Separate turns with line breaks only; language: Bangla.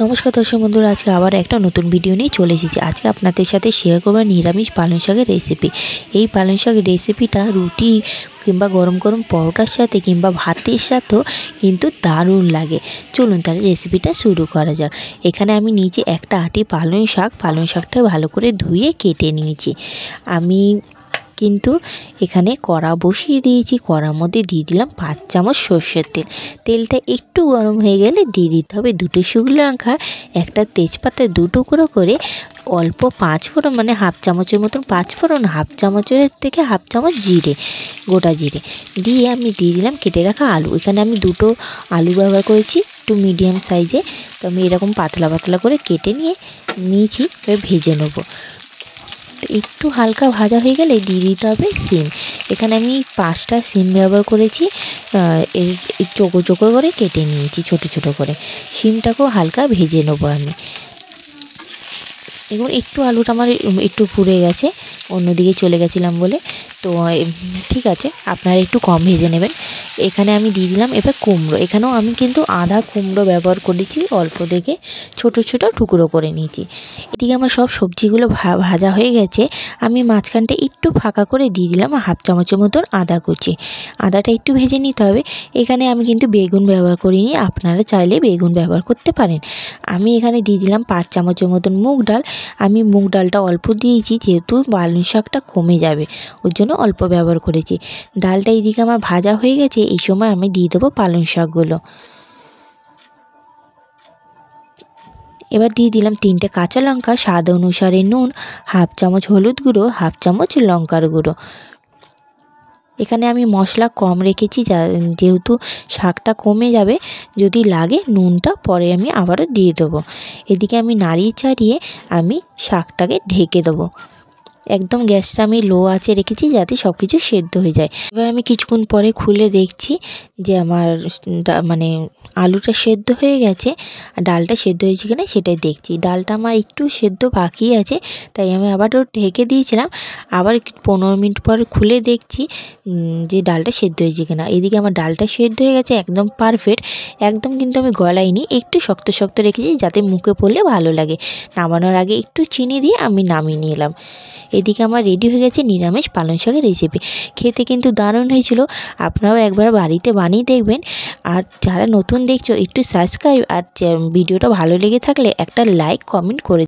नमस्कार दर्शक बंधुरा आज के आबार एक नतून भिडियो निये चले एसेछि। आज के आपनादेर साथे शेयर करब निरामिष पालং शाकेर रेसिपि। এই পালং শাকের রেসিপিটা রুটি কিংবা গরম গরম পরোটার সাথে কিংবা ভাতের সাথেও কিন্তু দারুণ লাগে। চলুন তাহলে রেসিপিটা শুরু করা যাক। এখানে আমি নিয়েছি একটা আটি পালং শাকটা ভালো করে ধুয়ে কেটে নিয়েছি। আমি কিন্তু এখানে কড়া বসিয়ে দিয়েছি। কড়ার মধ্যে দিয়ে দিলাম 5 চামচ সরষের তেল। তেলটা একটু গরম হয়ে গেলে দিয়ে দিতে হবে দুটো শুকনো লঙ্কা, একটা তেজপাতা, 2 টুকরো করে অল্প 5 ফোড়ন মানে হাফ চামচের মতন 5 ফোড়ন, হাফ চামচের থেকে হাফ চামচ জিরে, গোটা জিরে দিয়ে আমি দিয়ে দিলাম কেটে রাখা আলু। এখানে আমি 2টো আলু ব্যবহার করেছি, একটু মিডিয়াম সাইজে। তো আমি এরকম পাতলা পাতলা করে কেটে নিয়েছি, এবার ভেজে নেব। একটু হালকা ভাজা হয়ে গেলে দিয়ে দিতে হবে সিম। এখানে আমি 5টা সিম ব্যবহার করেছি, চোখো চোখো করে কেটে নিয়েছি ছোট ছোট করে। সিমটাকেও হালকা ভেজে নেবো আমি। এবং একটু আলুটা আমার একটু পুড়ে গেছে, অন্যদিকে চলে গেছিলাম বলে, তো ঠিক আছে, আপনারা একটু কম ভেজে নেবেন। এখানে আমি দিয়ে দিলাম এবার কুমড়ো। এখানেও আমি কিন্তু আধা কুমড়ো ব্যবহার করেছি, অল্প দেখে ছোট ছোট টুকরো করে নিয়েছি। এদিকে আমার সব সবজিগুলো ভাজা হয়ে গেছে। আমি মাঝখানটা একটু ফাঁকা করে দিয়ে দিলাম হাফ চামচের মতন আদা কুচি। আদাটা একটু ভেজে নিতে হবে। এখানে আমি কিন্তু বেগুন ব্যবহার করিনি, আপনারা চাইলে বেগুন ব্যবহার করতে পারেন। আমি এখানে দিয়ে দিলাম 5 চামচের মতন মুগ ডাল। আমি মুগ ডালটা অল্প দিয়েছি, যেহেতু পালং শাকটা কমে যাবে ওর জন্য অল্প ব্যবহার করেছি। ডালটা এইদিকে আমার ভাজা হয়ে গেছে। এই সময় আমি দিয়ে দেবো পালং শাকগুলো। এবার দিয়ে দিলাম 3টে কাঁচা লঙ্কা, স্বাদ অনুসারে নুন, হাফ চামচ হলুদ গুঁড়ো, হাফ চামচ লঙ্কার গুঁড়ো। এখানে আমি মশলা কম রেখেছি, যেহেতু শাকটা কমে যাবে, যদি লাগে নুনটা পরে আমি আবারও দিয়ে দেবো। এদিকে আমি নাড়িয়ে চাড়িয়ে আমি শাকটাকে ঢেকে দেবো। একদম গ্যাসটা আমি লো আঁচে রেখেছি যাতে সব কিছু সেদ্ধ হয়ে যায়। এবার আমি কিছুক্ষণ পরে খুলে দেখছি যে আমার মানে আলুটা সেদ্ধ হয়ে গেছে, ডালটা সেদ্ধ হয়েছে কিনা সেটাই দেখছি। ডালটা আমার একটু সেদ্ধ বাকি আছে, তাই আমি আবারও ঢেকে দিয়েছিলাম। আবার 15 মিনিট পর খুলে দেখছি যে ডালটা সেদ্ধ হয়েছে কিনা। এদিকে আমার ডালটা সেদ্ধ হয়ে গেছে, একদম পারফেক্ট। একদম কিন্তু আমি গলাইনি, একটু শক্ত শক্ত রেখেছি যাতে মুখে পড়লে ভালো লাগে। নামানোর আগে একটু চিনি দিয়ে আমি নামিয়ে নিলাম। এদিকে আমার রেডি হয়ে গেছে নিরামিষ পালং শাকের রেসিপি। খেতে কিন্তু দারুণ হয়েছিল। আপনারাও একবার বাড়িতে বানিয়ে দেখবেন। আর যারা নতুন দেখছো একটু সাবস্ক্রাইব, আর ভিডিওটা ভালো লেগে থাকলে একটা লাইক কমেন্ট করে